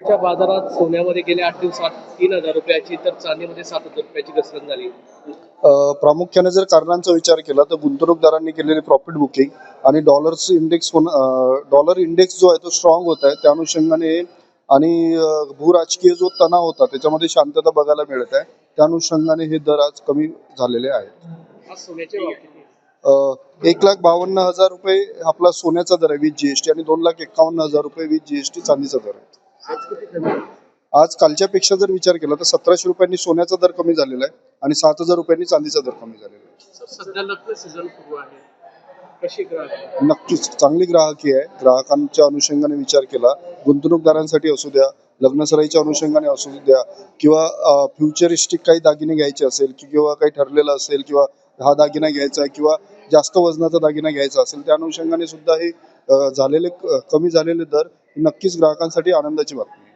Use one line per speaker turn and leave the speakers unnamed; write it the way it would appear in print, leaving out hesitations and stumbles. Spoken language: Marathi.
च्या बाजारात सोन्यामध्ये गेल्या 8 दिवसात 3,000 रुपयाची तर चांदीमध्ये 7,000 रुपयाची घसरण झाली.
प्रामुख्याने जर कारणांचा विचार केला तर गुंतवणूकदारांनी केलेली प्रॉफिट बुकिंग आणि डॉलर इंडेक्स जो आहे तो स्ट्रॉंग होत आहे त्या अनुषंगाने आणि भूराजकीय जो तणाव होता त्याच्यामध्ये शांतता बघायला मिळत आहे त्या अनुषंगाने हे दर आज कमी झालेले आहेत.
आज सोन्याचे भाव किती?
1,52,000 रुपये आपला सोन्याचा दर आहे विथ जीएसटी आणि 2,51,000 रुपये विथ जीएसटी चांदीचा दर आहे.
आज किती कमी आहे?
आज कालच्या पेक्षा जर विचार केला तर 1,700 रुपयांनी सोन्याचा दर कमी झालेला आहे आणि 7,000 रुपयांनी चांदीचा दर कमी झालेला आहे.
सर, सध्या लग्न सीझन सुरू आहे. कशी ग्राहक?
नक्कीच चांगली ग्राहकी आहे. ग्राहकांच्या अनुषंगाने विचार केला, गुंतवणूकदारांसाठी असू द्या, लग्नसराईच्या अनुषंगाने असू द्या किंवा फ्युचरिस्टिक काही दागिने घ्यायचे असेल किंवा काही ठरलेलं असेल किंवा हा दागिना घ्यायचा आहे किंवा जास्त वजनाचा दागिना घ्यायचा असेल त्या अनुषंगाने सुद्धा हे कमी झालेले दर नक्कीच ग्राहकांसाठी आनंदाची बातमी आहे.